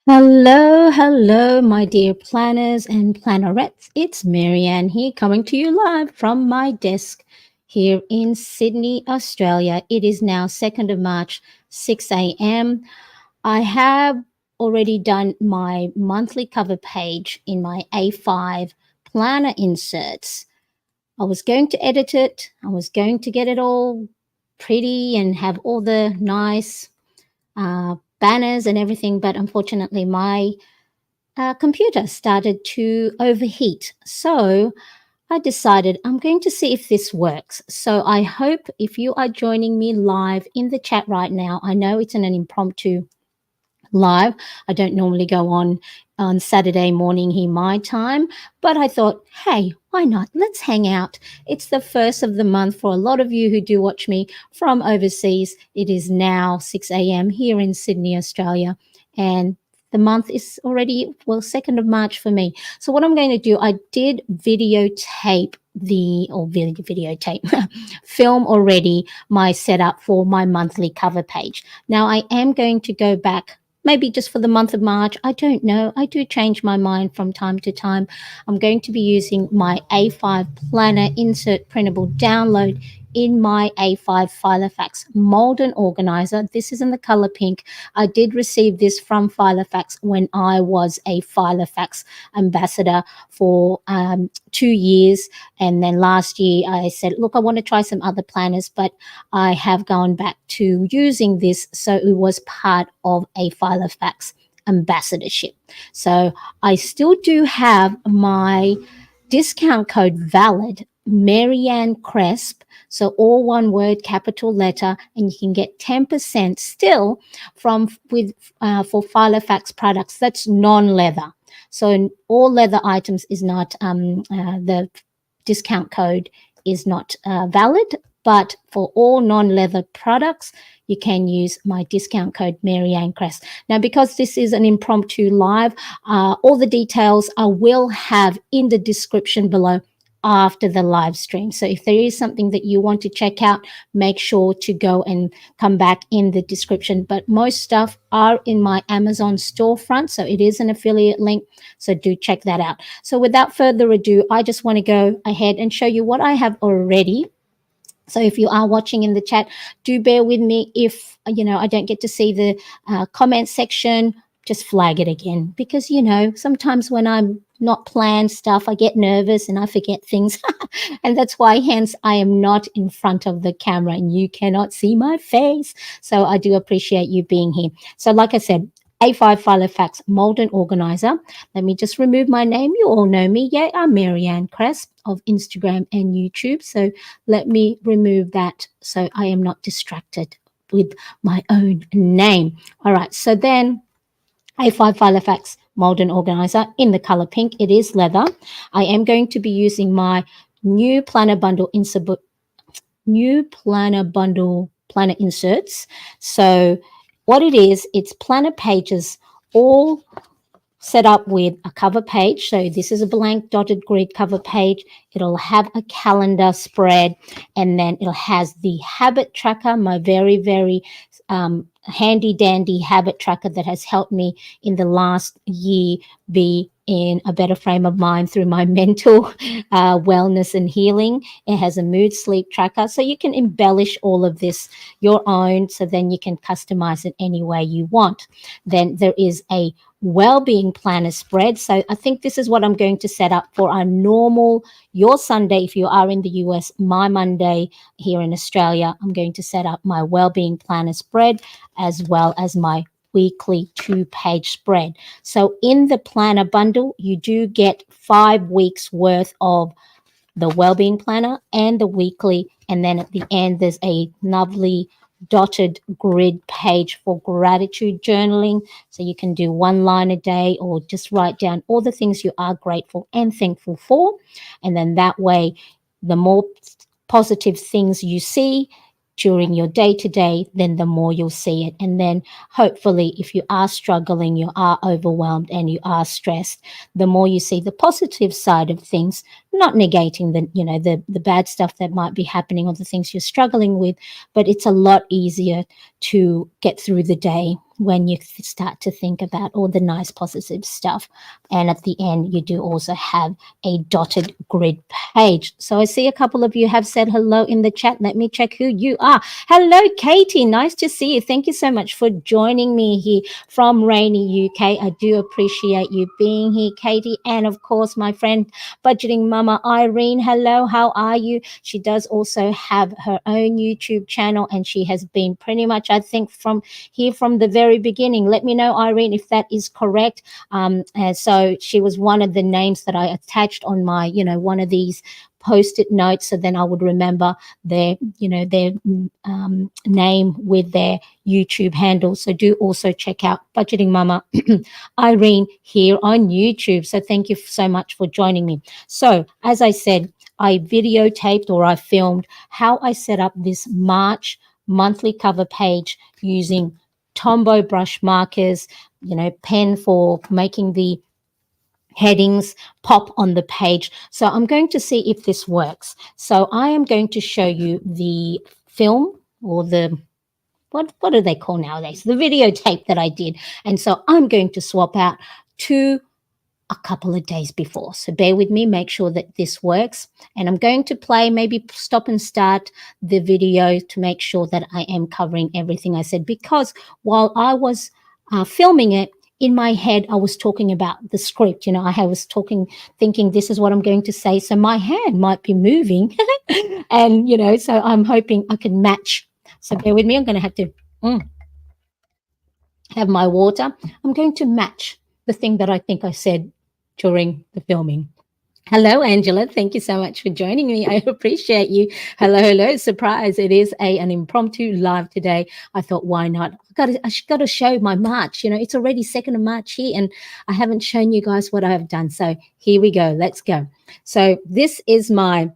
Hello, hello, my dear planners and plannerettes. It's Marianne here coming to you live from my desk here in Sydney, Australia. It is now 2nd of March, 6 a.m. I have already done my monthly cover page in my A5 planner inserts. I was going to edit it, I was going to get it all pretty and have all the nice banners and everything, but unfortunately, my computer started to overheat. So I decided I'm going to see if this works. So I hope if you are joining me live in the chat right now, I know it's an impromptu live. I don't normally go on Saturday morning here my time, but I thought, hey, why not? Let's hang out. It's the first of the month for a lot of you who do watch me from overseas. It is now 6 a.m. here in Sydney, Australia, and the month is already, well, 2nd of March for me. So what I'm going to do, I did videotape film already my setup for my monthly cover page. Now I am going to go back maybe just for the month of March. I don't know. I do change my mind from time to time. I'm going to be using my A5 planner insert printable download in my A5 Filofax mold and organizer. This is in the color pink. I did receive this from Filofax when I was a Filofax ambassador for 2 years. And then last year I said, look, I want to try some other planners, but I have gone back to using this. So it was part of a Filofax ambassadorship. So I still do have my discount code valid, Marianne Cresp. So all one word, capital letter, and you can get 10% still for Filofax products. That's non-leather. So all leather items is not the discount code is not valid, but for all non-leather products, you can use my discount code Marianne Crest. Now, because this is an impromptu live, all the details I will have in the description below after the live stream. So if there is something that you want to check out, make sure to go and come back in the description. But most stuff are in my Amazon storefront, so it is an affiliate link. So do check that out. So without further ado, I just want to go ahead and show you what I have already. So if you are watching in the chat, do bear with me if, I don't get to see the comment section. Just flag it again because, sometimes when I'm not planned stuff, I get nervous and I forget things. And that's why, hence, I am not in front of the camera and you cannot see my face. So I do appreciate you being here. So like I said, A5 Filofax Mold and Organizer. Let me just remove my name. You all know me. Yeah, I'm Marianne Cresp of Instagram and YouTube. So let me remove that so I am not distracted with my own name. All right, so then A5 Filofax Mold and Organizer in the color pink. It is leather. I am going to be using my new planner bundle planner inserts. So what it is, it's planner pages all set up with a cover page. So this is a blank dotted grid cover page. It'll have a calendar spread, and then it has the habit tracker, my very, very handy dandy habit tracker that has helped me in the last year be in a better frame of mind through my mental wellness and healing. It has a mood sleep tracker, so you can embellish all of this your own, so then you can customize it any way you want. Then there is a well-being planner spread. So I think this is what I'm going to set up for our normal, your Sunday if you are in the US, my Monday here in Australia. I'm going to set up my well-being planner spread as well as my weekly 2-page spread. So in the planner bundle, you do get 5 weeks worth of the well-being planner and the weekly, and then at the end there's a lovely dotted grid page for gratitude journaling, so you can do 1 line a day or just write down all the things you are grateful and thankful for, and then that way the more positive things you see during your day-to-day, then the more you'll see it. And then hopefully if you are struggling, you are overwhelmed and you are stressed, the more you see the positive side of things, not negating the bad stuff that might be happening or the things you're struggling with, but it's a lot easier to get through the day when you start to think about all the nice positive stuff. And at the end, you do also have a dotted grid page. So I see a couple of you have said hello in the chat. Let me check who you are. Hello, Katie. Nice to see you. Thank you so much for joining me here from rainy UK. I do appreciate you being here, Katie. And of course, my friend budgeting mama Irene. Hello, how are you? She does also have her own YouTube channel, and she has been pretty much, I think, from the very beginning. Let me know, Irene, if that is correct. And so she was one of the names that I attached on my, one of these post-it notes, so then I would remember their name with their YouTube handle. So do also check out Budgeting Mama Irene here on YouTube. So thank you so much for joining me. So as I said, I videotaped, or I filmed how I set up this March monthly cover page using Tombo brush markers, pen for making the headings pop on the page. So I'm going to see if this works. So I am going to show you the film, or the what do they call nowadays? The videotape that I did. And so I'm going to swap out to a couple of days before. So bear with me, make sure that this works. And I'm going to play, maybe stop and start the video to make sure that I am covering everything I said, because while I was filming it, in my head, I was talking about the script. I was thinking this is what I'm going to say. So my hand might be moving and, so I'm hoping I can match. So bear with me. I'm going to have to have my water. I'm going to match the thing that I think I said during the filming. Hello, Angela. Thank you so much for joining me. I appreciate you. Hello. Surprise. It is an impromptu live today. I thought, why not? I got to show my March. It's already 2nd of March here, and I haven't shown you guys what I've done. So here we go. Let's go. So this is my,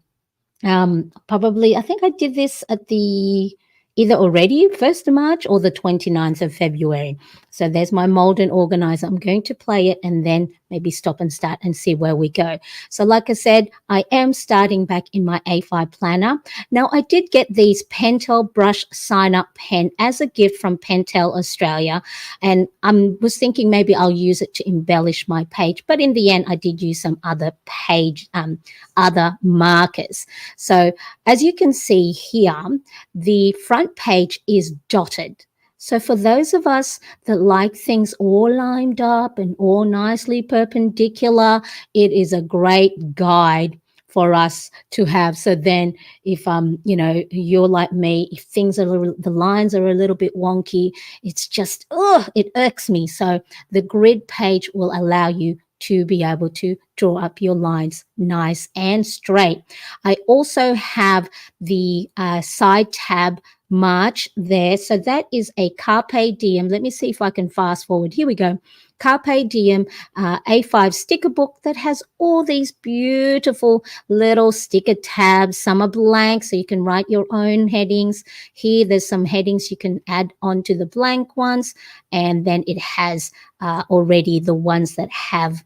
probably, I think I did this at the either already 1st of March or the 29th of February. So there's my Molden Organizer. I'm going to play it and then maybe stop and start and see where we go. So like I said, I am starting back in my A5 planner. Now, I did get these Pentel brush sign-up pen as a gift from Pentel Australia, and I was thinking maybe I'll use it to embellish my page, but in the end, I did use some other other markers. So as you can see here, the front page is dotted. So for those of us that like things all lined up and all nicely perpendicular, it is a great guide for us to have. So then if you're like me, if the lines are a little bit wonky, it's just it irks me. So the grid page will allow you to be able to draw up your lines nice and straight. I also have the side tab March there. So that is a Carpe Diem. Let me see if I can fast forward. Here we go. Carpe Diem A5 sticker book that has all these beautiful little sticker tabs. Some are blank, so you can write your own headings. Here, there's some headings you can add onto the blank ones. And then it has already the ones that have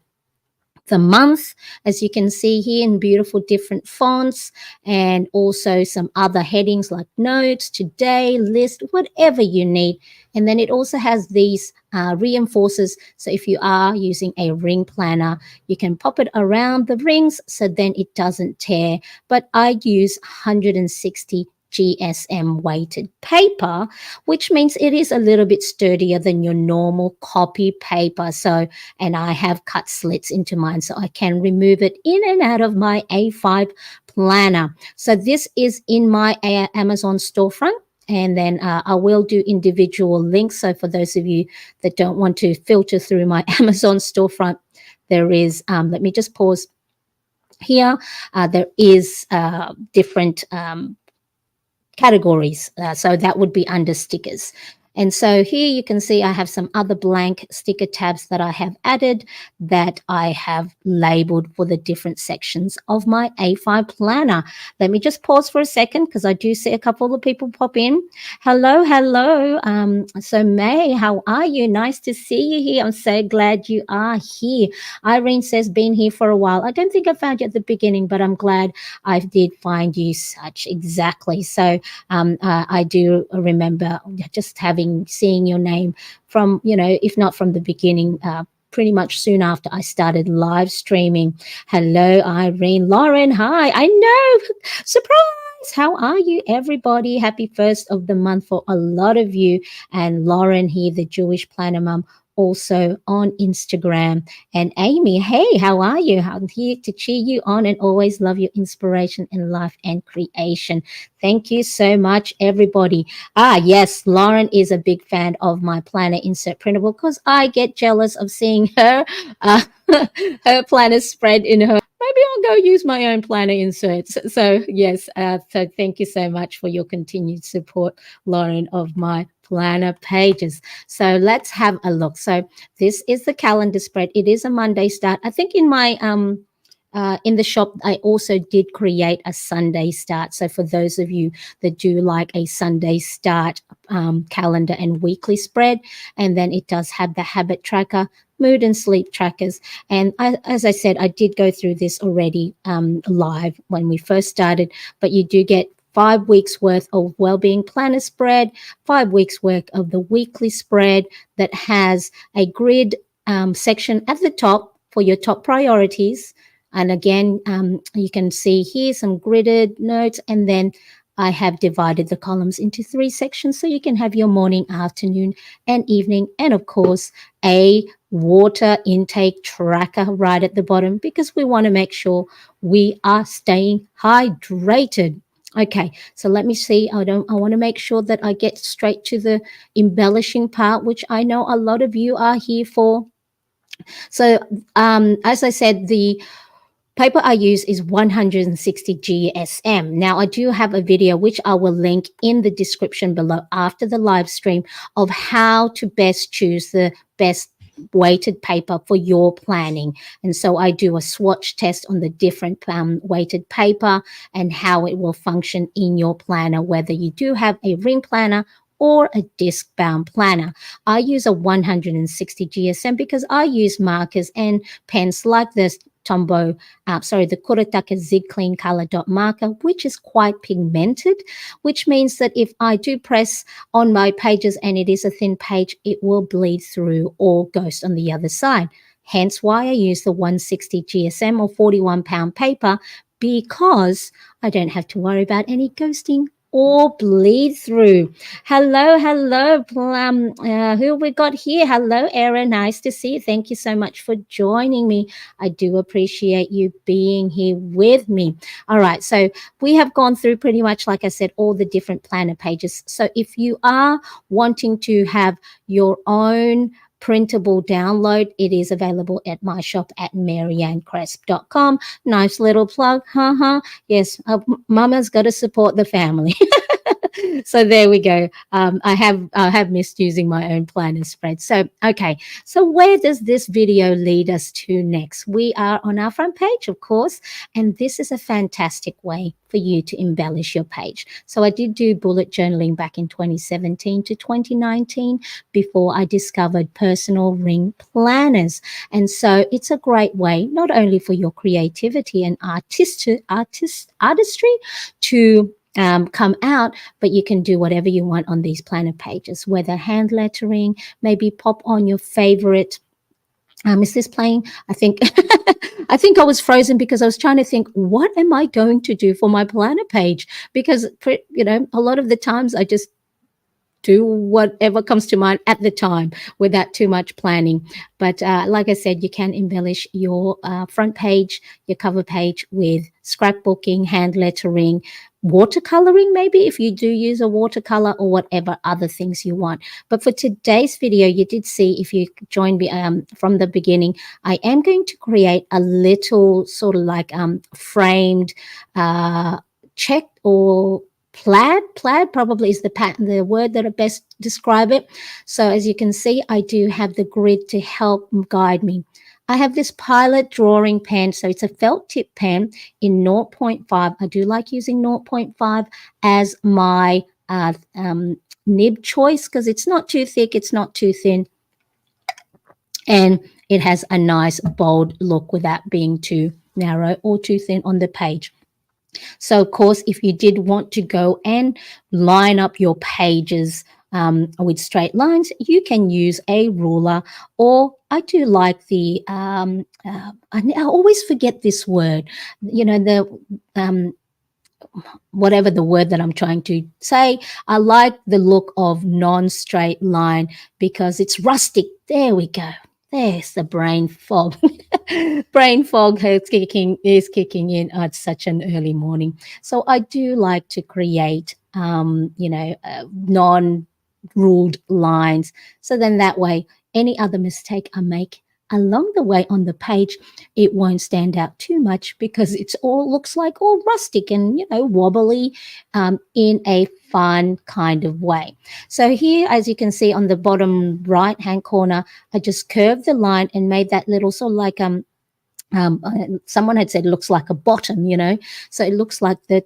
the month, as you can see here, in beautiful different fonts, and also some other headings like notes, today, list, whatever you need. And then it also has these reinforcers. So if you are using a ring planner, you can pop it around the rings so then it doesn't tear. But I use 160 GSM weighted paper, which means it is a little bit sturdier than your normal copy paper. So, and I have cut slits into mine so I can remove it in and out of my A5 planner. So this is in my Amazon storefront. And then I will do individual links. So for those of you that don't want to filter through my Amazon storefront, there is, let me just pause here. There is different categories. So that would be under stickers. And so here you can see I have some other blank sticker tabs that I have added that I have labeled for the different sections of my A5 planner. Let me just pause for a second because I do see a couple of people pop in. Hello, hello. So May, how are you? Nice to see you here. I'm so glad you are here. Irene says, been here for a while. I don't think I found you at the beginning, but I'm glad I did find you such exactly. So I do remember just seeing your name from, if not from the beginning, pretty much soon after I started live streaming. Hello, Irene. Lauren, hi. I know. Surprise. How are you, everybody? Happy first of the month for a lot of you. And Lauren here, the Jewish Planner Mum, also on Instagram. And Amy, hey, how are you? I'm here to cheer you on and always love your inspiration in life and creation. Thank you so much, everybody. Yes, Lauren is a big fan of my planner insert printable because I get jealous of seeing her her planner spread in her. Maybe I'll go use my own planner inserts. So yes, so thank you so much for your continued support, Lauren, of my planner pages. So let's have a look. So this is the calendar spread. It is a Monday start. I think in my in the shop, I also did create a Sunday start. So for those of you that do like a Sunday start calendar and weekly spread, and then it does have the habit tracker, mood and sleep trackers. And as I said, I did go through this already live when we first started, but you do get 5 weeks worth of wellbeing planner spread, 5 weeks worth of the weekly spread that has a grid section at the top for your top priorities. And again, you can see here some gridded notes, and then I have divided the columns into 3 sections so you can have your morning, afternoon, and evening, and of course, a water intake tracker right at the bottom because we want to make sure we are staying hydrated. Okay, so let me see. I want to make sure that I get straight to the embellishing part, which I know a lot of you are here for. So, as I said, the paper I use is 160 GSM. Now, I do have a video which I will link in the description below after the live stream of how to best choose the best weighted paper for your planning. And so I do a swatch test on the different weighted paper and how it will function in your planner, whether you do have a ring planner or a disc bound planner. I use a 160 GSM because I use markers and pens like this Tombo, the Kuretake Zig Clean Color Dot Marker, which is quite pigmented, which means that if I do press on my pages and it is a thin page, it will bleed through or ghost on the other side. Hence why I use the 160 GSM or 41-pound paper, because I don't have to worry about any ghosting or bleed through. Hello, hello, who we got here? Hello, Erin. Nice to see you. Thank you so much for joining me. I do appreciate you being here with me. All right, so we have gone through pretty much, like I said, all the different planner pages. So if you are wanting to have your own printable download, it is available at my shop at maryanncresp.com. Nice little plug, yes, mama's got to support the family. So there we go. I have missed using my own planner spread. So okay, so where does this video lead us to next? We are on our front page, of course, and this is a fantastic way for you to embellish your page. So I did do bullet journaling back in 2017 to 2019 before I discovered personal ring planners. And so it's a great way not only for your creativity and artistry to come out, but you can do whatever you want on these planner pages, whether hand lettering, maybe pop on your favorite. Is this playing? I think I think I was frozen because I was trying to think, what am I going to do for my planner page? Because a lot of the times I just do whatever comes to mind at the time without too much planning. But like I said, you can embellish your front page, your cover page with scrapbooking, hand lettering, watercoloring, maybe if you do use a watercolor, or whatever other things you want. But for today's video, you did see, if you joined me from the beginning, I am going to create a little sort of like framed check or Plaid probably is the word that best describe it. So as you can see, I do have the grid to help guide me. I have this Pilot drawing pen, so it's a felt tip pen in zero point 0.5. I do like using zero point 0.5 as my nib choice because it's not too thick, it's not too thin, and it has a nice bold look without being too narrow or too thin on the page. So, of course, if you did want to go and line up your pages with straight lines, you can use a ruler, or I do like I always forget this word, whatever the word that I'm trying to say. I like the look of non-straight line because it's rustic. There we go. There's the brain fog. Brain fog is kicking in at such an early morning. So I do like to create, non-ruled lines. So then that way, any other mistake I make along the way on the page, it won't stand out too much because it's all looks like all rustic and wobbly in a fun kind of way. So here, as you can see on the bottom right hand corner, I just curved the line and made that little sort of like someone had said it looks like a bottom, so it looks like the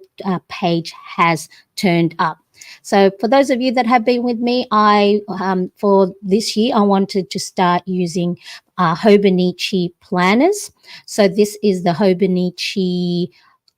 page has turned up. So for those of you that have been with me, I for this year I wanted to start using Hobonichi planners. So this is the Hobonichi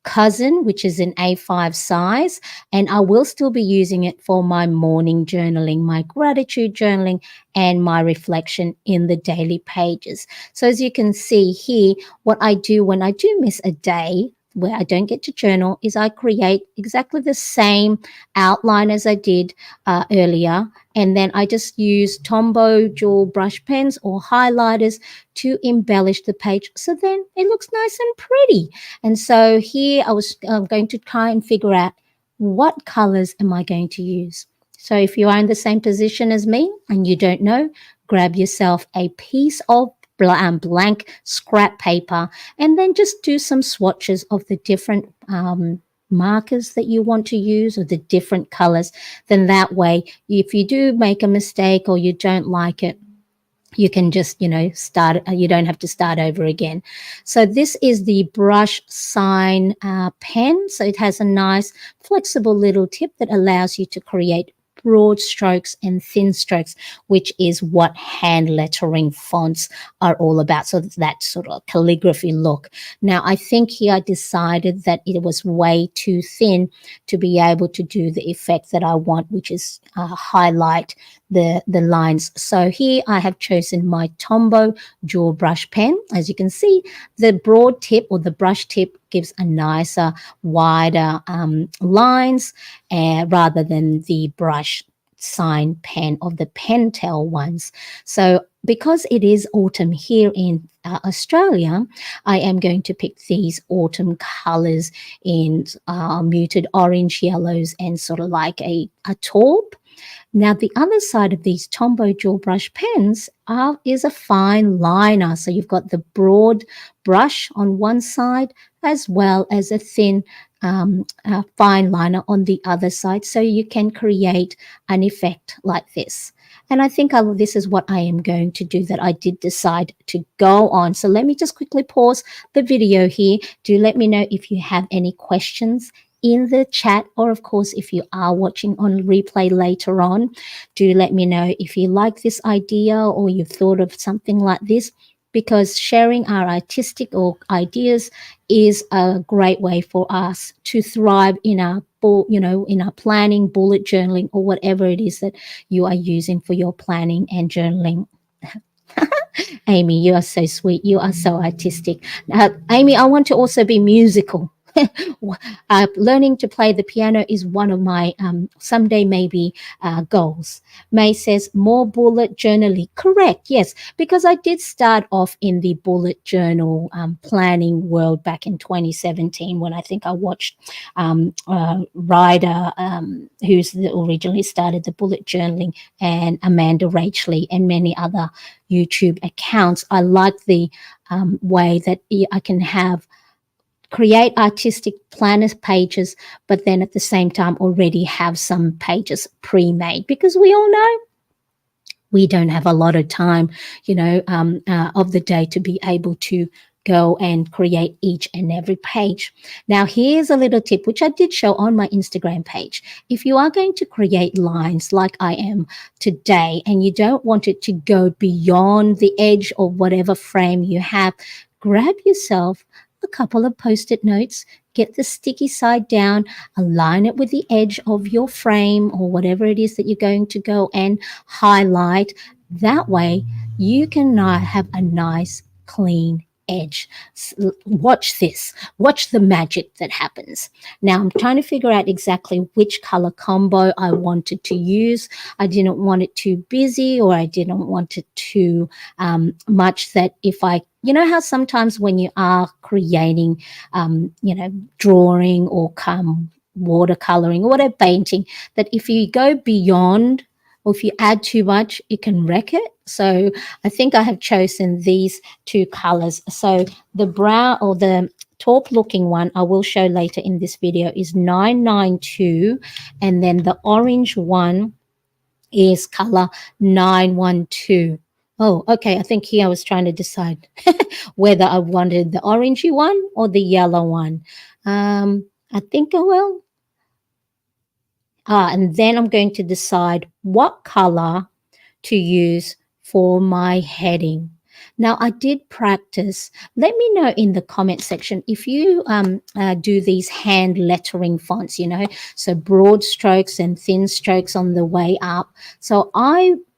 cousin, which is an A5 size, and I will still be using it for my morning journaling, my gratitude journaling, and my reflection in the daily pages. So as you can see here, what I do when I do miss a day where I don't get to journal is I create exactly the same outline as I did earlier, and then I just use Tombo Dual Brush Pens or highlighters to embellish the page so then it looks nice and pretty. And so here I was going to try and figure out what colors am I going to use. So if you are in the same position as me and you don't know, grab yourself a piece of blank scrap paper and then just do some swatches of the different markers that you want to use or the different colors. Then that way, if you do make a mistake or you don't like it, you can just start. You don't have to start over again. So this is the brush sign pen. So it has a nice flexible little tip that allows you to create broad strokes and thin strokes, which is what hand lettering fonts are all about. So that sort of calligraphy look. Now, I think here I decided that it was way too thin to be able to do the effect that I want, which is highlight the lines. So here I have chosen my Tombo Dual Brush Pen. As you can see, the broad tip or the brush tip gives a nicer, wider lines rather than the brush sign pen of the Pentel ones. So because it is autumn here in Australia, I am going to pick these autumn colors in muted orange, yellows, and sort of like a taupe. Now, the other side of these Tombow dual brush pens is a fine liner. So you've got the broad brush on one side as well as a thin fine liner on the other side. So you can create an effect like this. And I think this is what I am going to do, that I did decide to go on. So let me just quickly pause the video here. Do let me know if you have any questions in the chat, or of course if you are watching on replay later on, do let me know if you like this idea or you've thought of something like this, because sharing our artistic or ideas is a great way for us to thrive in our in our planning, bullet journaling, or whatever it is that you are using for your planning and journaling. Amy, you are so sweet. You are so artistic. Amy, I want to also be musical. Learning to play the piano is one of my someday maybe goals. May says more bullet journaling. Correct, yes, because I did start off in the bullet journal planning world back in 2017 when I think I watched Ryder, who's originally started the bullet journaling, and Amanda Rachley and many other YouTube accounts. I like the way that I can have create artistic planner pages, but then at the same time already have some pages pre-made, because we all know we don't have a lot of time, of the day to be able to go and create each and every page. Now, here's a little tip which I did show on my Instagram page. If you are going to create lines like I am today and you don't want it to go beyond the edge of whatever frame you have, grab yourself a couple of post-it notes, get the sticky side down, align it with the edge of your frame or whatever it is that you're going to go and highlight. That way, you can now have a nice, clean edge. Watch this. Watch the magic that happens. Now, I'm trying to figure out exactly which color combo I wanted to use. I didn't want it too busy, or I didn't want it too much that if I, you know how sometimes when you are creating, drawing or watercoloring or whatever, painting, that if you go beyond or if you add too much, it can wreck it. So I think I have chosen these two colors. So the brown, or the taupe looking one, I will show later in this video, is 992, and then the orange one is color 912. Oh, okay. I think here I was trying to decide whether I wanted the orangey one or the yellow one. I think I will. And then I'm going to decide what color to use for my heading. Now, I did practice. Let me know in the comment section if you do these hand lettering fonts, so broad strokes and thin strokes on the way up. So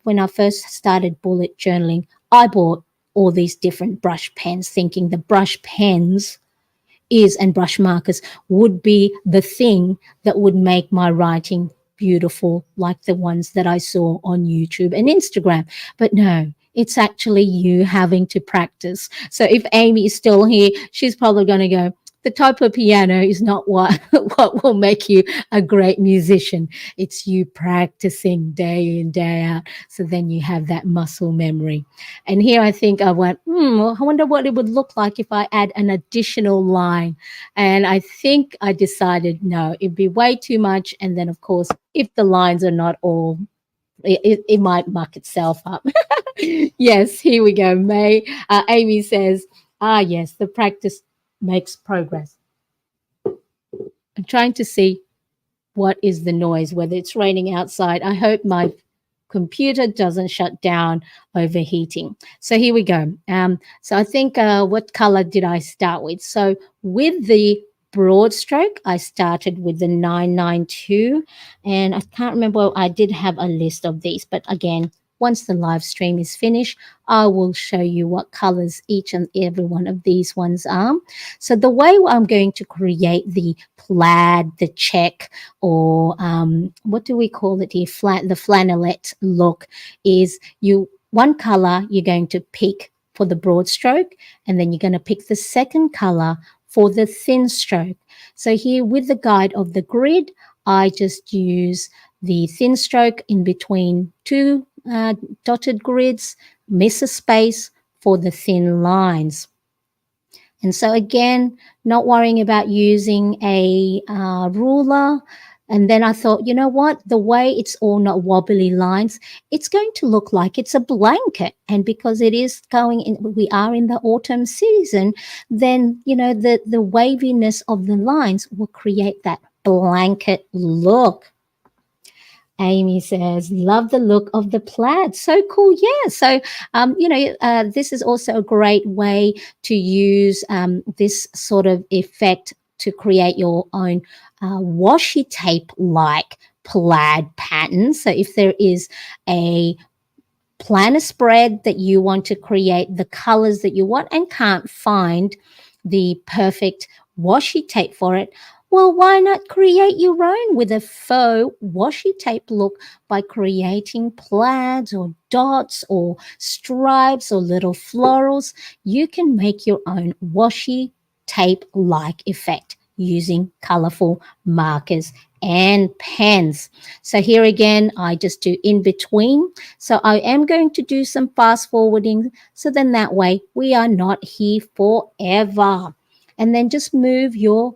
when I first started bullet journaling, I bought all these different brush pens, thinking the brush pens and brush markers would be the thing that would make my writing beautiful, like the ones that I saw on YouTube and Instagram. But no, it's actually you having to practice. So if Amy is still here, she's probably going to go, the type of piano is not what will make you a great musician. It's you practicing day in, day out. So then you have that muscle memory. And here I think I went, I wonder what it would look like if I add an additional line. And I think I decided, no, it'd be way too much. And then, of course, if the lines are not all, it might muck itself up. Yes, here we go. Amy says, yes, the practice makes progress. I'm trying to see what is the noise, whether it's raining outside. I hope my computer doesn't shut down overheating. So here we go. So I think what color did I start with? So with the broad stroke, I started with the 992, and I can't remember, I did have a list of these, but again, once the live stream is finished, I will show you what colors each and every one of these ones are. So the way I'm going to create the plaid, the check, or what do we call it here? The flannelette look is one color you're going to pick for the broad stroke, and then you're going to pick the second color for the thin stroke. So here with the guide of the grid, I just use the thin stroke in between two dotted grids, miss a space for the thin lines. And so again, not worrying about using a ruler. And then I thought, you know what, the way it's all not wobbly lines, it's going to look like it's a blanket. And because it is we are in the autumn season, then, the waviness of the lines will create that blanket look. Amy says, love the look of the plaid. So cool. Yeah. So, this is also a great way to use this sort of effect to create your own washi tape-like plaid pattern. So if there is a planner spread that you want to create the colors that you want and can't find the perfect washi tape for it, well, why not create your own with a faux washi tape look by creating plaids or dots or stripes or little florals? You can make your own washi tape-like effect using colorful markers and pens. So here again, I just do in between. So I am going to do some fast forwarding. So then that way we are not here forever. and then just move your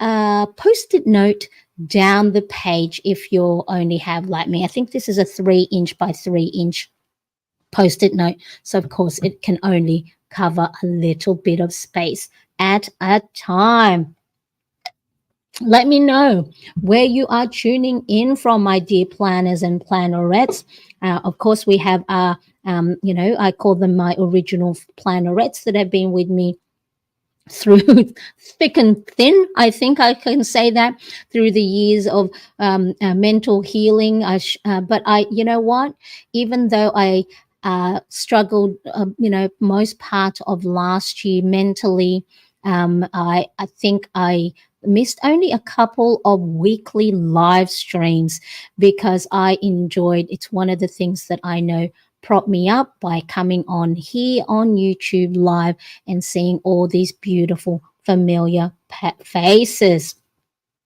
post-it note down the page if you only have, like me, I think this is a 3-inch by 3-inch post-it note. So of course it can only cover a little bit of space at a time. Let me know where you are tuning in from, my dear planners and plannerettes. Of course, we have I call them my original plannerettes that have been with me through thick and thin. I think I can say that, through the years of mental healing. But you know what? Even though I struggled, most part of last year mentally, I think I missed only a couple of weekly live streams because I enjoyed. It's one of the things that I know prop me up by coming on here on YouTube live and seeing all these beautiful, familiar faces.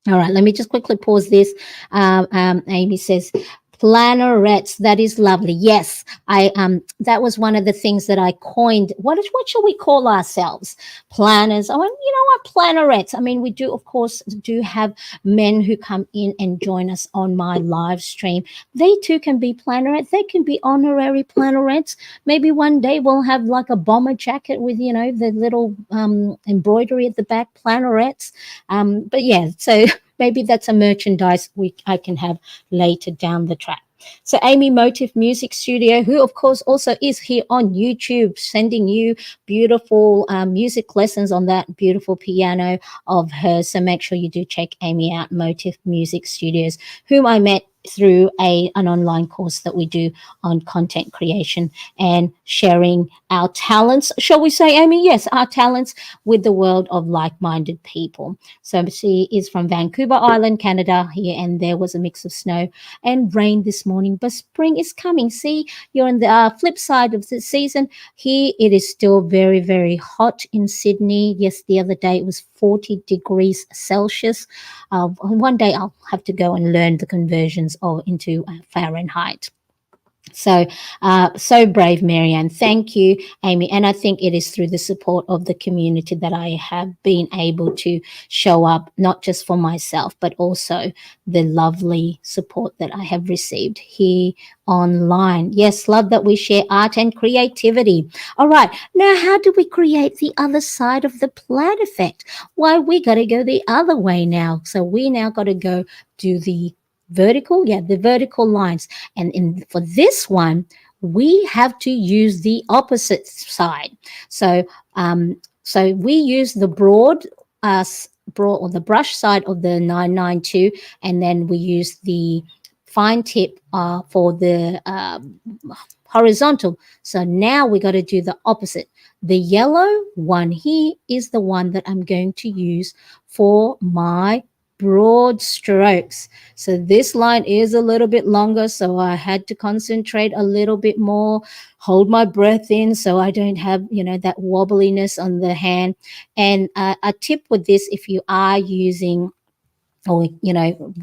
All right, let me just quickly pause this. Amy says, plannerets, that is lovely. Yes, I that was one of the things that I coined. What shall we call ourselves? Planners. I went, you know what, plannerets. I mean, we do, of course, do have men who come in and join us on my live stream. They too can be plannerets. They can be honorary plannerets. Maybe one day we'll have like a bomber jacket with, the little embroidery at the back, plannerets. But yeah, so maybe that's a merchandise I can have later down the track. So Amy Motive Music Studio, who of course also is here on YouTube, sending you beautiful music lessons on that beautiful piano of hers. So make sure you do check Amy out, Motive Music Studios, whom I met through an online course that we do on content creation and sharing our talents. Shall we say, Amy? Yes, our talents with the world of like-minded people. So she is from Vancouver Island, Canada here, and there was a mix of snow and rain this morning, but spring is coming. See, you're on the flip side of the season. Here it is still very, very hot in Sydney. Yes, the other day it was 40 degrees Celsius. One day I'll have to go and learn the conversions into Fahrenheit. So, so brave, Marianne. Thank you, Amy. And I think it is through the support of the community that I have been able to show up, not just for myself, but also the lovely support that I have received here online. Yes, love that we share art and creativity. All right. Now, how do we create the other side of the plaid effect? Why, we got to go the other way now. So we now got to go do the vertical lines. And for this one, we have to use the opposite side. So we use the broad or the brush side of the 992, and then we use the fine tip for the horizontal. So now we got to do the opposite. The yellow one here is the one that I'm going to use for my broad strokes. So this line is a little bit longer, so I had to concentrate a little bit more, hold my breath in so I don't have, that wobbliness on the hand. And a tip with this, if you are using or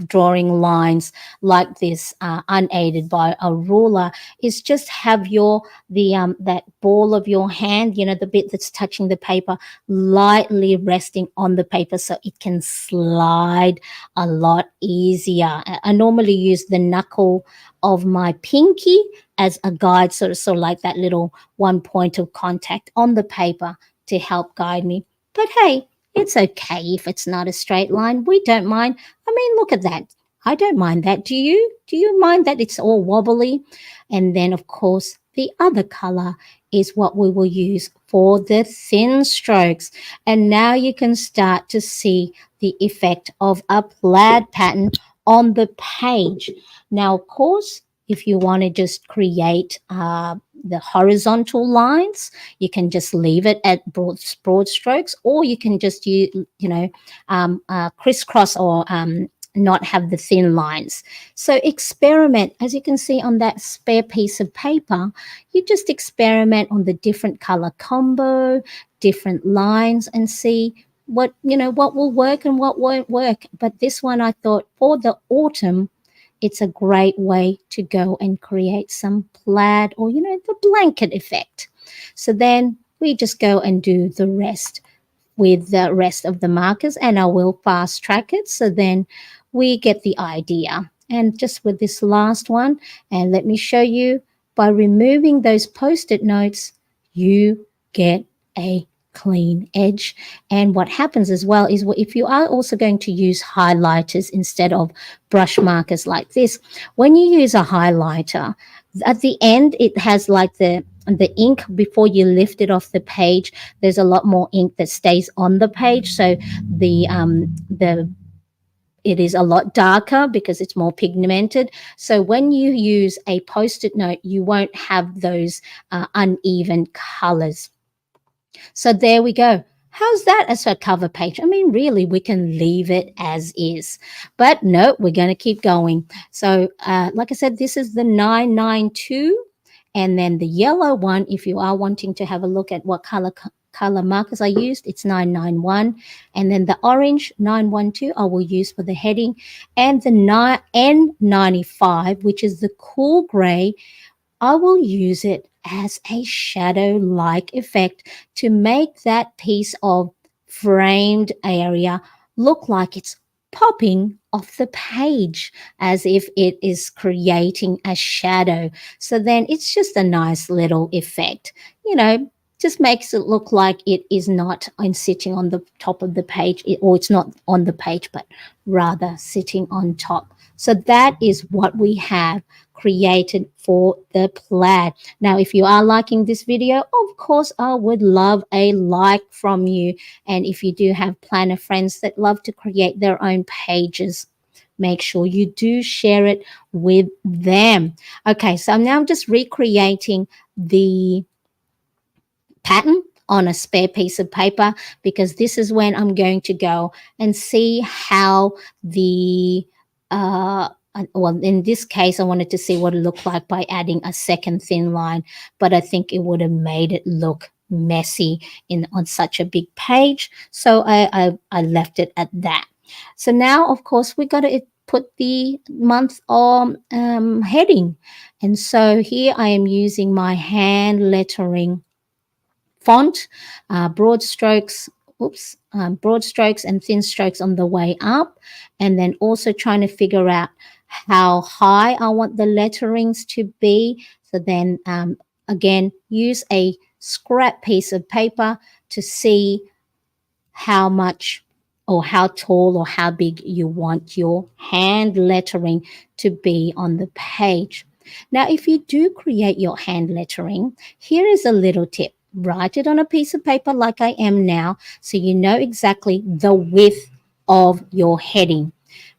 drawing lines like this unaided by a ruler, is just have that ball of your hand, the bit that's touching the paper, lightly resting on the paper so it can slide a lot easier. I normally use the knuckle of my pinky as a guide, sort of like that little one point of contact on the paper to help guide me. But hey, it's okay if it's not a straight line. We don't mind. I mean, look at that. I don't mind that. Do you? Do you mind that it's all wobbly? And then, of course, the other color is what we will use for the thin strokes. And now you can start to see the effect of a plaid pattern on the page. Now, of course, if you want to just create the horizontal lines, you can just leave it at broad strokes, or you can just use, crisscross or not have the thin lines. So experiment. As you can see on that spare piece of paper, you just experiment on the different color combo, different lines, and see what will work and what won't work. But this one, I thought, for the autumn, it's a great way to go and create some plaid or, the blanket effect. So then we just go and do the rest. with the rest of the markers, and I will fast track it so then we get the idea. And just with this last one, and let me show you, by removing those post-it notes, you get a clean edge. And what happens as well is, if you are also going to use highlighters instead of brush markers like this, when you use a highlighter, at the end it has like the ink before you lift it off the page. There's a lot more ink that stays on the page, so the it is a lot darker because it's more pigmented. So when you use a post-it note, you won't have those uneven colors. So there we go. How's that as a cover page? I mean, really, we can leave it as is. But no, we're going to keep going. So like I said, this is the 992. And then the yellow one, if you are wanting to have a look at what color markers I used, it's 991. And then the orange 912 I will use for the heading. And the N95, which is the cool gray, I will use it as a shadow-like effect to make that piece of framed area look like it's popping off the page, as if it is creating a shadow. So then it's just a nice little effect, just makes it look like it is not sitting on the top of the page, or it's not on the page, but rather sitting on top. So that is what we have created for the plaid. Now, if you are liking this video, of course, I would love a like from you. And if you do have planner friends that love to create their own pages, make sure you do share it with them. Okay, so now I'm just recreating the pattern on a spare piece of paper, because this is when I'm going to go and see how the well, in this case, I wanted to see what it looked like by adding a second thin line, but I think it would have made it look messy on such a big page, so I left it at that. So now, of course, we got to put the month heading, and so here I am using my hand lettering font, broad strokes and thin strokes on the way up, and then also trying to figure out how high I want the letterings to be. So then again, use a scrap piece of paper to see how much or how tall or how big you want your hand lettering to be on the page. Now, if you do create your hand lettering, here is a little tip. Write it on a piece of paper like I am now, so you know exactly the width of your heading.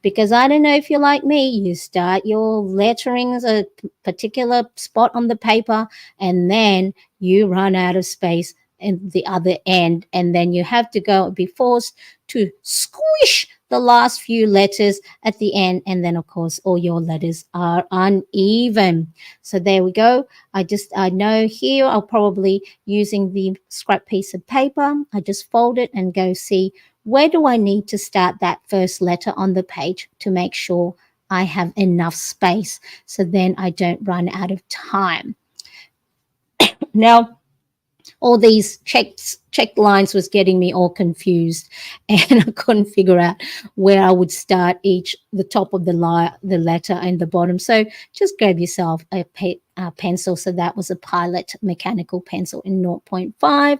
Because I don't know if you're like me, you start your letterings a particular spot on the paper, and then you run out of space in the other end, and then you have to be forced to squish the last few letters at the end, and then of course all your letters are uneven. So there we go. I know here I'll probably using the scrap piece of paper, I just fold it and go see where do I need to start that first letter on the page to make sure I have enough space, so then I don't run out of time. Now, all these checked lines was getting me all confused, and I couldn't figure out where I would start the top of the letter and the bottom. So just grab yourself a pencil. So that was a Pilot mechanical pencil in 0.5.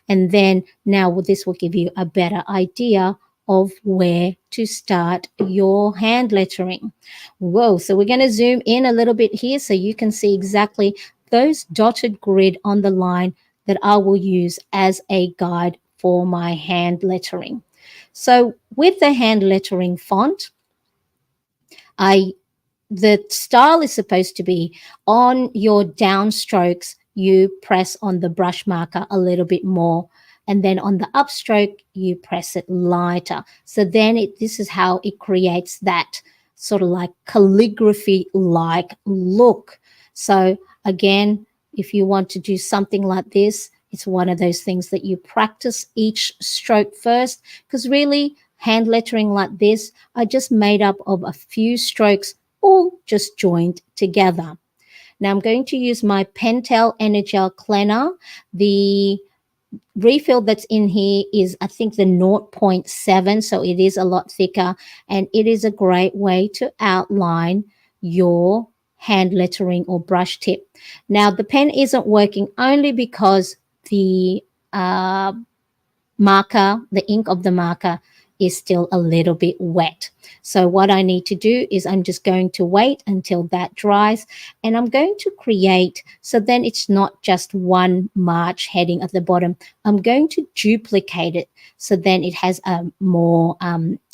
And then now this will give you a better idea of where to start your hand lettering. Whoa, so we're going to zoom in a little bit here so you can see exactly those dotted grid on the line that I will use as a guide for my hand lettering. So with the hand lettering font, the style is supposed to be on your downstrokes, you press on the brush marker a little bit more, and then on the upstroke, you press it lighter. So then this is how it creates that sort of like calligraphy-like look. So again, if you want to do something like this, it's one of those things that you practice each stroke first, because really hand lettering like this are just made up of a few strokes all just joined together. Now I'm going to use my Pentel Energel Cleaner. The refill that's in here is, I think, the zero point 0.7, so it is a lot thicker, and it is a great way to outline your hand lettering or brush tip. Now the pen isn't working only because the uh, marker, the ink of the marker is still a little bit wet. So what I need to do is I'm just going to wait until that dries, and I'm going to create, so then it's not just one March heading at the bottom. I'm going to duplicate it so then it has a more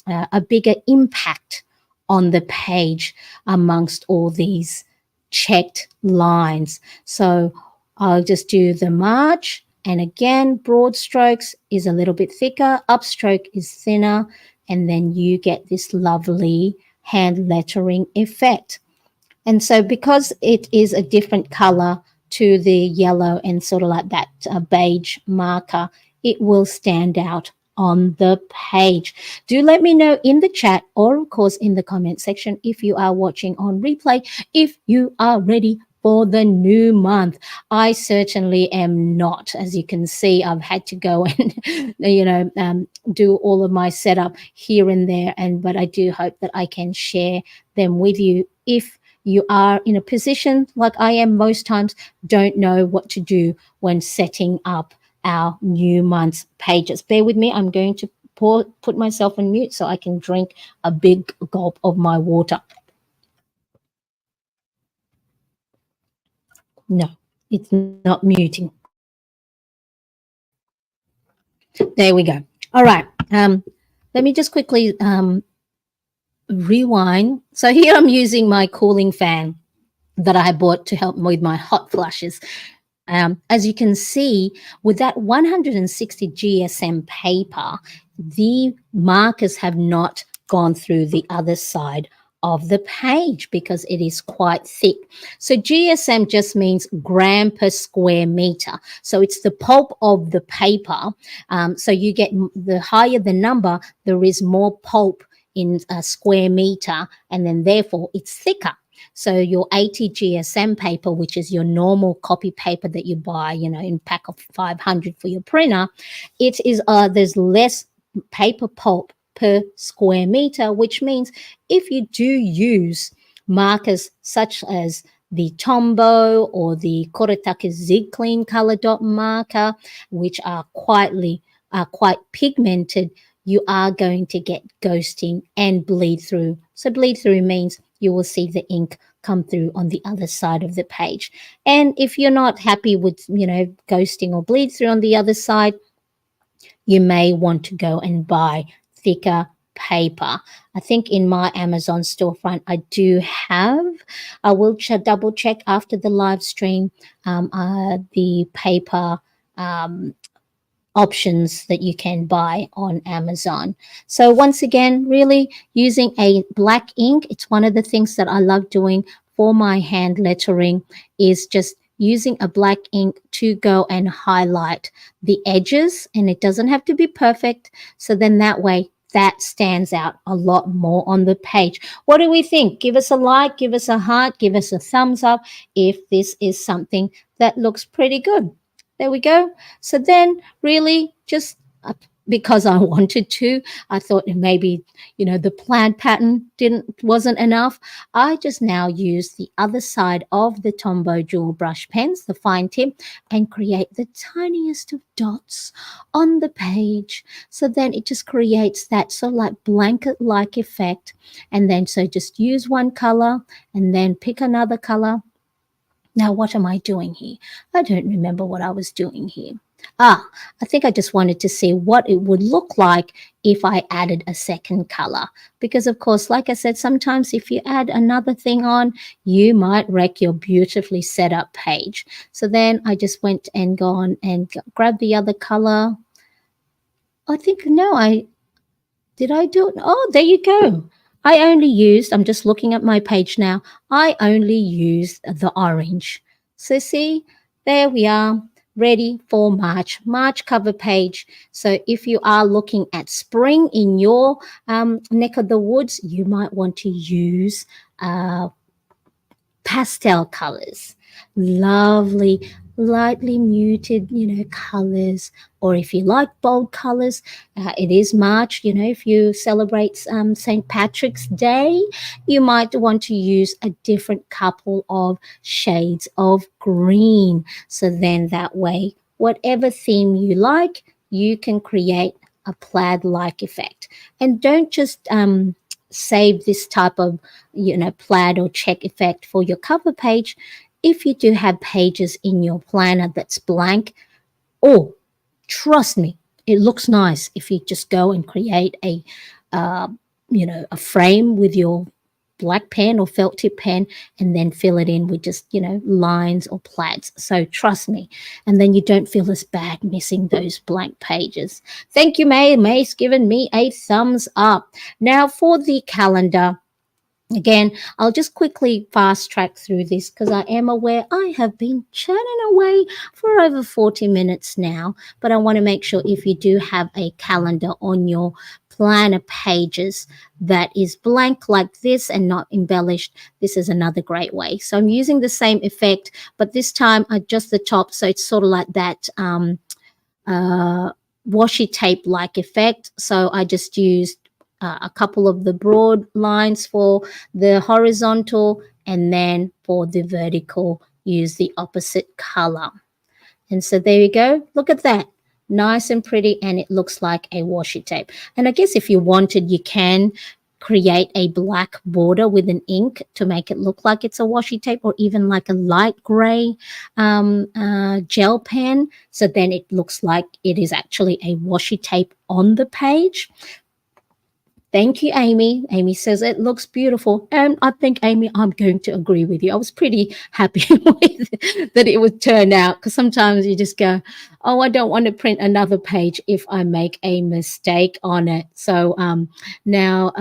a bigger impact on the page amongst all these checked lines. So I'll just do the March, and again, broad strokes is a little bit thicker, upstroke is thinner, and then you get this lovely hand lettering effect. And so because it is a different color to the yellow and sort of like that beige marker, it will stand out on the page. Do let me know in the chat or of course in the comment section if you are watching on replay, if you are ready for the new month. I certainly am not. As you can see, I've had to go and do all of my setup here and there, but I do hope that I can share them with you if you are in a position like I am most times, don't know what to do when setting up our new month's pages. Bear with me. I'm going to put myself on mute so I can drink a big gulp of my water. No, it's not muting. There we go. All right. Let me just quickly rewind. So here I'm using my cooling fan that I bought to help with my hot flashes. As you can see, with that 160 GSM paper, the markers have not gone through the other side of the page because it is quite thick. So GSM just means gram per square meter. So it's the pulp of the paper. So you get, the higher the number, there is more pulp in a square meter, and then therefore it's thicker. So your 80 GSM paper, which is your normal copy paper that you buy, in pack of 500 for your printer, it is there's less paper pulp per square meter, which means if you do use markers such as the Tombow or the Koretake Zig Clean color dot marker, which are quite pigmented, you are going to get ghosting and bleed through. So bleed through means you will see the ink come through on the other side of the page. And if you're not happy with, ghosting or bleed through on the other side, you may want to go and buy thicker paper. I think in my Amazon storefront, I do have, I will double check after the live stream, the paper options that you can buy on Amazon. So once again, really using a black ink, it's one of the things that I love doing for my hand lettering, is just using a black ink to go and highlight the edges, and it doesn't have to be perfect. So then that way that stands out a lot more on the page. What do we think? Give us a like, give us a heart, give us a thumbs up if this is something that looks pretty good. There we go. So then really just because I wanted to, I thought maybe, the plaid pattern wasn't enough. I just now use the other side of the Tombow Dual Brush Pens, the fine tip, and create the tiniest of dots on the page. So then it just creates that sort of like blanket-like effect. And then so just use one color and then pick another color. Now, what am I doing here? I don't remember what I was doing here. I think I just wanted to see what it would look like if I added a second color. Because, of course, like I said, sometimes if you add another thing on, you might wreck your beautifully set up page. So then I just went and gone and grabbed the other color. I think, no, did I do it? Oh, there you go. I'm just looking at my page now. I only used the orange. So see, there we are, ready for March cover page. So if you are looking at spring in your neck of the woods, you might want to use pastel colors. Lovely lightly muted, colors, or if you like bold colors, it is March. If you celebrate St. Patrick's Day, you might want to use a different couple of shades of green. So then that way, whatever theme you like, you can create a plaid like effect. And don't just save this type of plaid or check effect for your cover page. If you do have pages in your planner that's blank, oh, trust me, it looks nice if you just go and create uh, a frame with your black pen or felt tip pen, and then fill it in with just lines or plaids. So trust me, and then you don't feel as bad missing those blank pages. Thank you, May. May's given me a thumbs up. Now for the calendar. Again, I'll just quickly fast track through this because I am aware I have been churning away for over 40 minutes now. But I want to make sure if you do have a calendar on your planner pages that is blank like this and not embellished, this is another great way. So I'm using the same effect, but this time I adjust the top so it's sort of like that uh, washi tape like effect. So I just used a couple of the broad lines for the horizontal, and then for the vertical use the opposite color. And so there you go. Look at that. Nice and pretty, and it looks like a washi tape. And I guess if you wanted, you can create a black border with an ink to make it look like it's a washi tape, or even like a light gray gel pen. So then it looks like it is actually a washi tape on the page. Thank you, Amy. Amy says it looks beautiful. And I think, Amy, I'm going to agree with you. I was pretty happy with that it would turn out, because sometimes you just go, oh, I don't want to print another page if I make a mistake on it. So now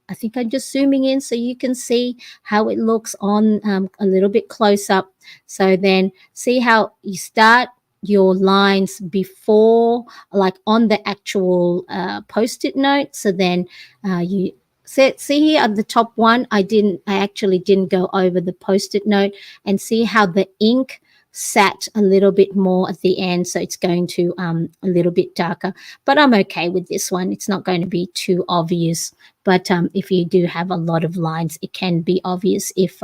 I think I'm just zooming in so you can see how it looks on a little bit close up. So then see how you start your lines before, like on the actual post-it note. So then you see here at the top one, I actually didn't go over the post-it note, and see how the ink sat a little bit more at the end, so it's going to a little bit darker. But I'm okay with this one. It's not going to be too obvious. But if you do have a lot of lines, it can be obvious if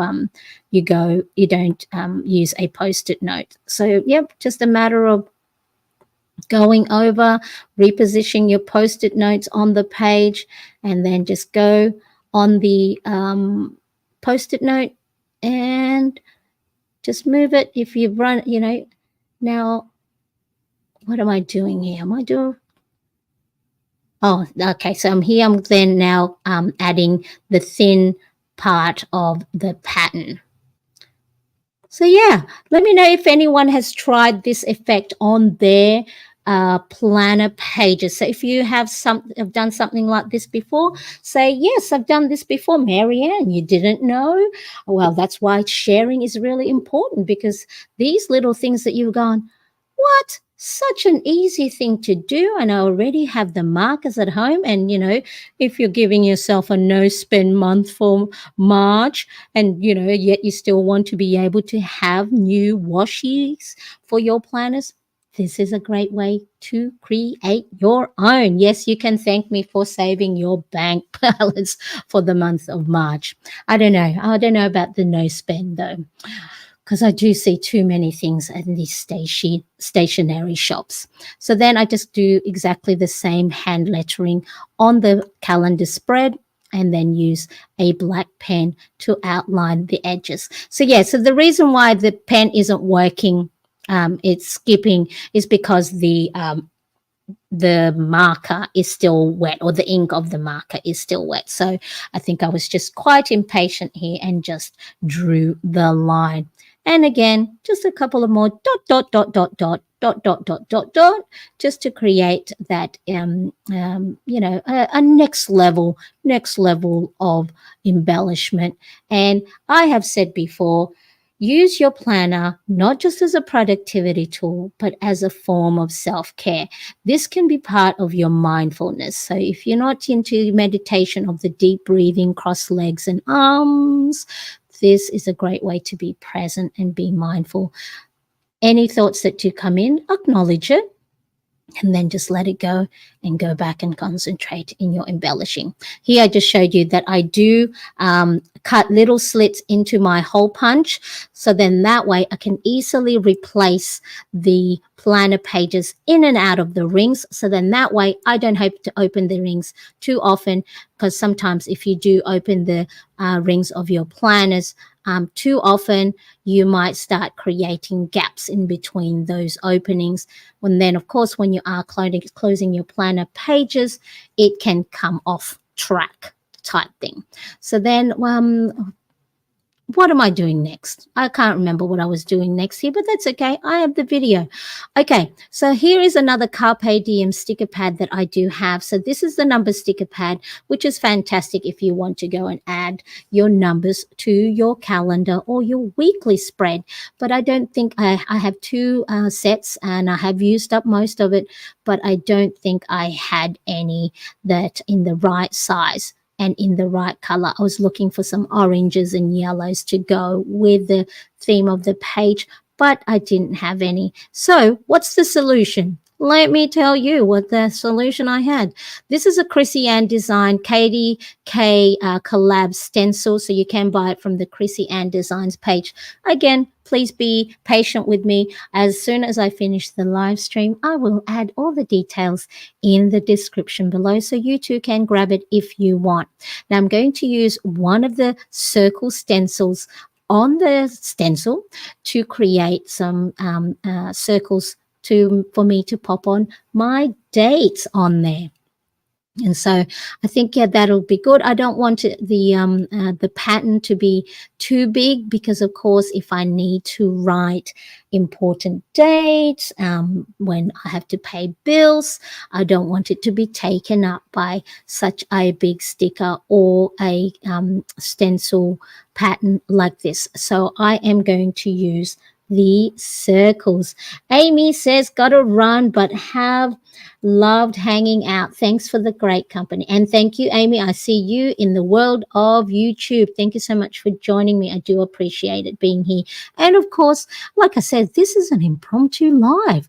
you don't use a post-it note. So yep, just a matter of going over, repositioning your post-it notes on the page, and then just go on the post-it note and just move it. If you run, now what am I doing here? Oh, okay. So I'm then now adding the thin part of the pattern. So yeah, let me know if anyone has tried this effect on their planner pages. So if you have done something like this before, say, yes, I've done this before. Marianne, you didn't know? Well, that's why sharing is really important, because these little things that you've gone, what? Such an easy thing to do, and I already have the markers at home. And if you're giving yourself a no spend month for March, and yet you still want to be able to have new washies for your planners, this is a great way to create your own. Yes, you can thank me for saving your bank balance for the month of March. I don't know about the no spend though, because I do see too many things in these stationery shops. So then I just do exactly the same hand lettering on the calendar spread, and then use a black pen to outline the edges. So yeah, so the reason why the pen isn't working, it's skipping, is because the marker is still wet, or the ink of the marker is still wet. So I think I was just quite impatient here and just drew the line. And again, just a couple of more dot, just to create that, a next level of embellishment. And I have said before, use your planner not just as a productivity tool, but as a form of self-care. This can be part of your mindfulness. So if you're not into meditation of the deep breathing, cross legs and arms, this is a great way to be present and be mindful. Any thoughts that do come in, acknowledge it, and then just let it go and go back and concentrate in your embellishing. Here I just showed you that I do cut little slits into my hole punch, so then that way I can easily replace the planner pages in and out of the rings, so then that way I don't have to open the rings too often, because sometimes if you do open the rings of your planners too often, you might start creating gaps in between those openings. And then, of course, when you are closing your planner pages, it can come off track type thing. So then, what am I doing next? I can't remember what I was doing next here, but that's okay. I have the video. Okay, so here is another Carpe Diem sticker pad that I do have. So this is the number sticker pad, which is fantastic if you want to go and add your numbers to your calendar or your weekly spread. But I don't think I have two sets, and I have used up most of it, but I don't think I had any that in the right size and in the right color. I was looking for some oranges and yellows to go with the theme of the page, but I didn't have any. So what's the solution? Let me tell you what the solution I had. This is a Chrissy Ann design Katie K collab stencil, so you can buy it from the Chrissy Ann Designs page. Again, please be patient with me. As soon as I finish the live stream, I will add all the details in the description below, so you too can grab it if you want. Now I'm going to use one of the circle stencils on the stencil to create some circles for me to pop on my dates on there. And so I think, yeah, that'll be good. I don't want the pattern to be too big, because, of course, if I need to write important dates, when I have to pay bills, I don't want it to be taken up by such a big sticker or a stencil pattern like this. So I am going to use the circles. Amy says, gotta run, but have loved hanging out. Thanks for the great company. And thank you, Amy. I see you in the world of YouTube. Thank you so much for joining me. I do appreciate it being here. And of course, like I said, this is an impromptu live.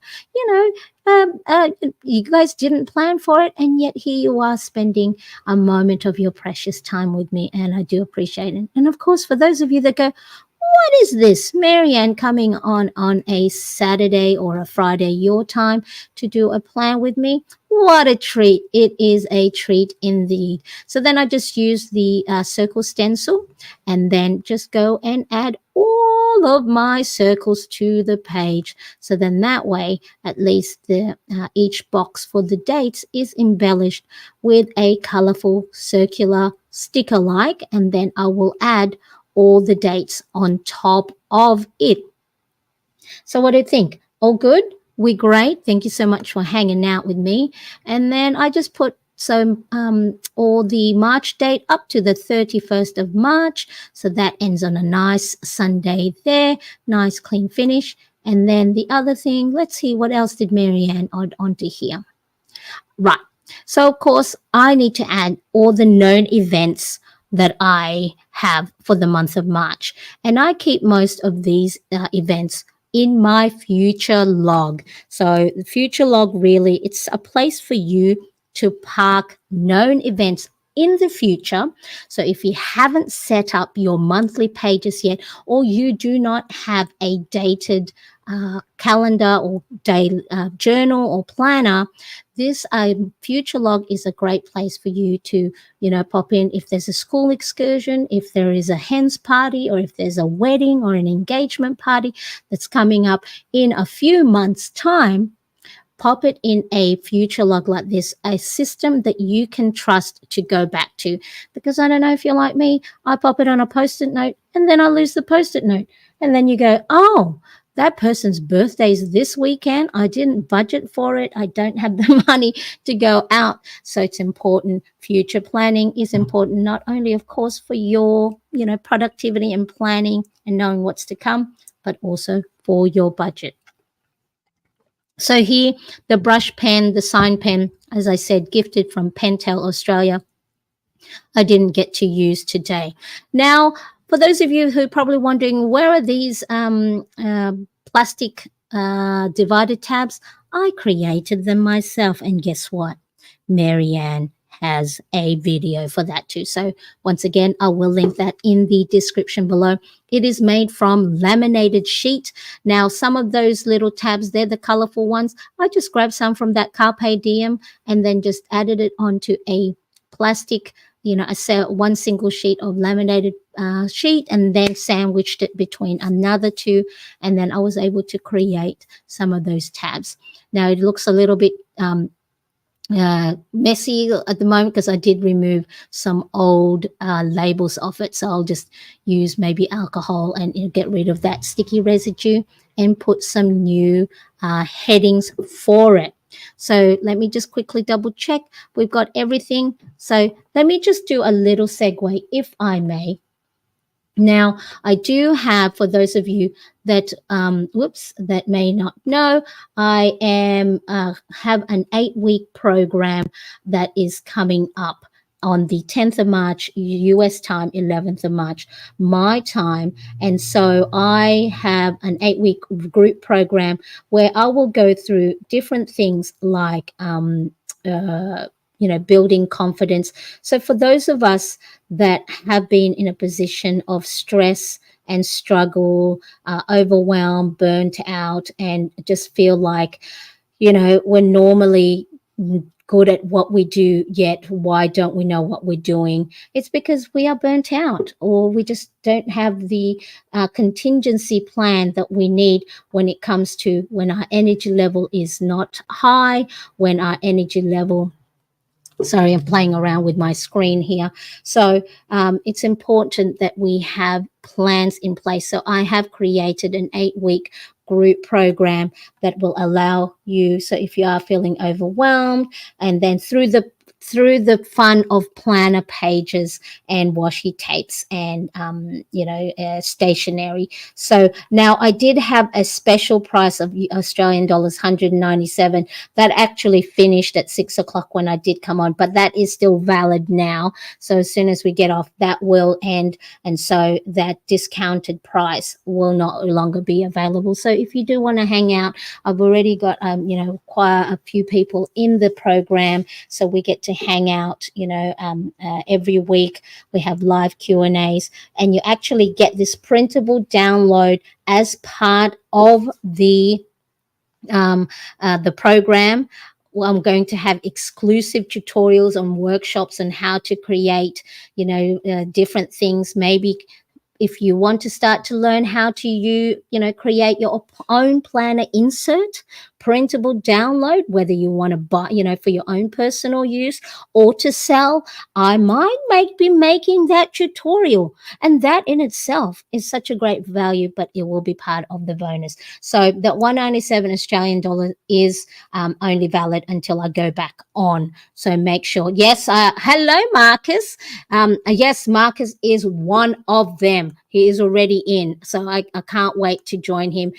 You guys didn't plan for it, and yet here you are spending a moment of your precious time with me, and I do appreciate it. And of course, for those of you that go, what is this? Marianne coming on a Saturday or a Friday your time to do a plan with me? What a treat. It is a treat indeed. So then I just use the circle stencil and then just go and add all of my circles to the page. So then that way, at least the each box for the dates is embellished with a colorful circular sticker like, and then I will add all the dates on top of it. So what do you think? All good? We're great. Thank you so much for hanging out with me. And then I just put all the March date up to the 31st of March. So that ends on a nice Sunday there. Nice clean finish. And then the other thing, let's see, what else did Marianne add onto here? Right. So, of course, I need to add all the known events that I have for the month of March. And I keep most of these events in my future log. So the future log, really, it's a place for you to park known events in the future. So if you haven't set up your monthly pages yet, or you do not have a dated calendar or day journal or planner, this future log is a great place for you to, pop in if there's a school excursion, if there is a hen's party, or if there's a wedding or an engagement party that's coming up in a few months' time. Pop it in a future log like this, a system that you can trust to go back to. Because I don't know if you're like me, I pop it on a Post-it note and then I lose the Post-it note. And then you go, oh, that person's birthday is this weekend. I didn't budget for it. I don't have the money to go out. So it's important. Future planning is important, not only, of course, for your, productivity and planning and knowing what's to come, but also for your budget. So here, the brush pen, the sign pen, as I said, gifted from Pentel Australia, I didn't get to use today. Now, for those of you who are probably wondering, where are these plastic divided tabs, I created them myself. And guess what? Marianne has a video for that too. So once again, I will link that in the description below. It is made from laminated sheet. Now, some of those little tabs, they're the colorful ones. I just grabbed some from that Carpe Diem and then just added it onto a plastic, one single sheet of laminated sheet, and then sandwiched it between another two, and then I was able to create some of those tabs. Now it looks a little bit messy at the moment because I did remove some old labels off it, so I'll just use maybe alcohol and get rid of that sticky residue and put some new headings for it. So let me just quickly double check we've got everything. So let me just do a little segue, if I may. Now, I do have, for those of you that that may not know, I am have an 8-week program that is coming up on the 10th of March, US time, 11th of March, my time. And so I have an 8-week group program where I will go through different things like building confidence. So for those of us that have been in a position of stress and struggle, overwhelmed, burnt out, and just feel like, we're normally good at what we do, yet why don't we know what we're doing? It's because we are burnt out, or we just don't have the contingency plan that we need when it comes to when our energy level is not high, when our energy level, sorry, I'm playing around with my screen here. So it's important that we have plans in place. So I have created an 8-week group program that will allow you, so if you are feeling overwhelmed, and then through the fun of planner pages and washi tapes and stationery. So now I did have a special price of Australian dollars 197 that actually finished at 6 o'clock when I did come on, but that is still valid now. So as soon as we get off, that will end, and so that discounted price will no longer be available. So if you do want to hang out, I've already got quite a few people in the program, so we get to hang out every week. We have live Q&As, and you actually get this printable download as part of the program. Well, I'm going to have exclusive tutorials and workshops on how to create different things. Maybe if you want to start to learn how to create your own planner insert, printable download, whether you want to buy, for your own personal use or to sell, I might be making that tutorial. And that in itself is such a great value, but it will be part of the bonus. So that 197 Australian dollar is only valid until I go back on. So make sure. Yes, hello, Marcus. Yes, Marcus is one of them. He is already in. So I can't wait to join him,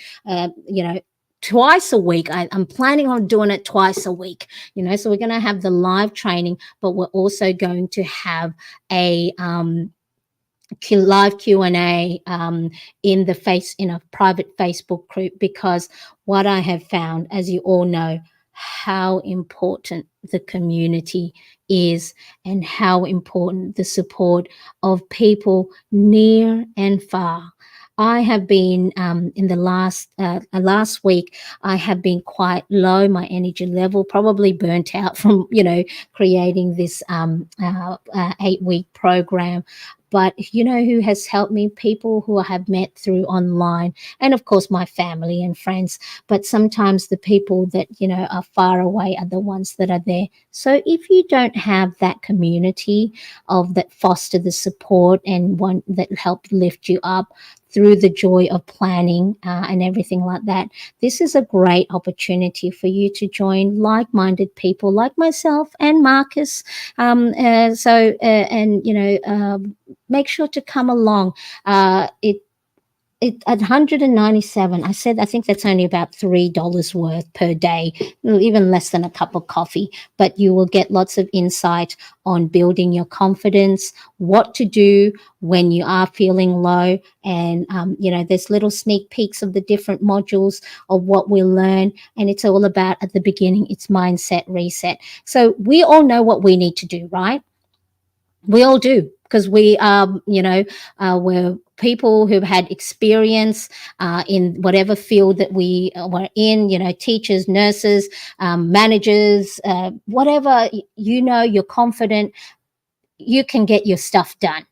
twice a week. I'm planning on doing it twice a week, so we're going to have the live training, but we're also going to have a live Q&A in a private Facebook group, because what I have found, as you all know, how important the community is and how important the support of people near and far. I have been in the last week, I have been quite low, my energy level, probably burnt out from, creating this 8-week program. But who has helped me? People who I have met through online, and of course my family and friends. But sometimes the people that are far away are the ones that are there. So if you don't have that community that foster the support and one that help lift you up through the joy of planning and everything like that, this is a great opportunity for you to join like-minded people like myself and Marcus. Make sure to come along. at 197, I think that's only about $3 worth per day, even less than a cup of coffee. But you will get lots of insight on building your confidence, what to do when you are feeling low. And, there's little sneak peeks of the different modules of what we'll learn. And it's all about, at the beginning, it's mindset reset. So we all know what we need to do, right? We all do, because we are, we're people who've had experience in whatever field that we were in, teachers, nurses, managers, whatever, you're confident, you can get your stuff done.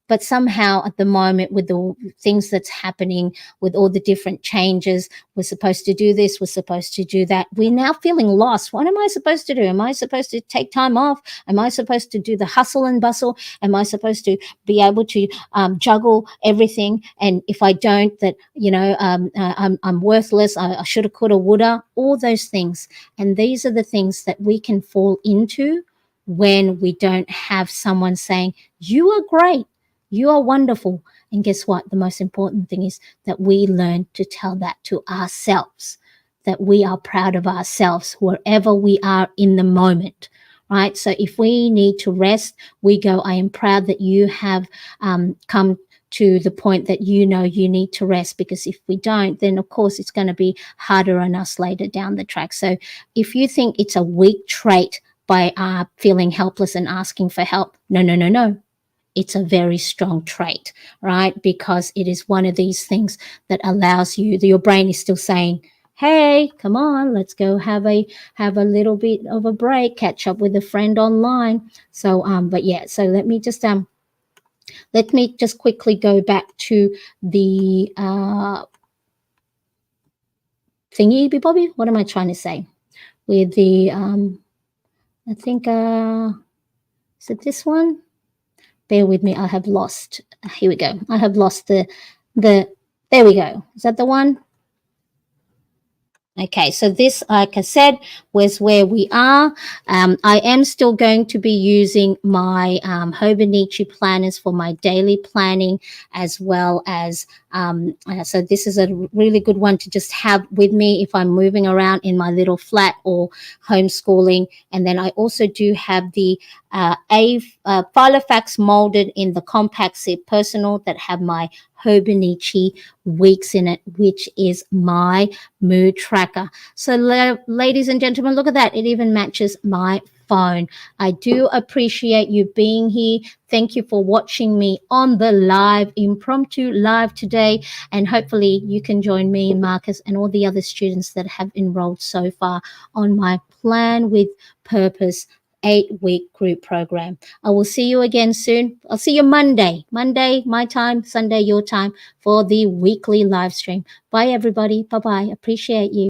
But somehow at the moment, with the things that's happening, with all the different changes, we're supposed to do this, we're supposed to do that, we're now feeling lost. What am I supposed to do? Am I supposed to take time off? Am I supposed to do the hustle and bustle? Am I supposed to be able to juggle everything? And if I don't, that, I'm worthless, I shoulda, coulda, woulda, all those things. And these are the things that we can fall into when we don't have someone saying, you are great, you are wonderful. And guess what? The most important thing is that we learn to tell that to ourselves, that we are proud of ourselves wherever we are in the moment, right? So if we need to rest, we go, I am proud that you have come to the point that you need to rest, because if we don't, then of course it's going to be harder on us later down the track. So if you think it's a weak trait by feeling helpless and asking for help, no. It's a very strong trait, right? Because it is one of these things that allows you, your brain is still saying, hey, come on, let's go have a little bit of a break, catch up with a friend online. So but yeah, so let me just quickly go back to the thingy bobby. What am I trying to say? With the I think is it this one? Bear with me, I have lost. Here we go. I have lost the there we go. Is that the one? Okay, so this, like I said, was where we are. I am still going to be using my Hobonichi planners for my daily planning, as well as, so this is a really good one to just have with me if I'm moving around in my little flat or homeschooling. And then I also do have the Filofax molded in the compact zip personal that have my Hobonichi weeks in it, which is my mood tracker. So ladies and gentlemen, look at that. It even matches my phone. I do appreciate you being here. Thank you for watching me on the live, impromptu live today. And hopefully you can join me, Marcus, and all the other students that have enrolled so far on my Plan with Purpose 8-week group program. I will see you again soon. I'll see you Monday, my time, Sunday, your time, for the weekly live stream. Bye, everybody. Bye-bye. Appreciate you.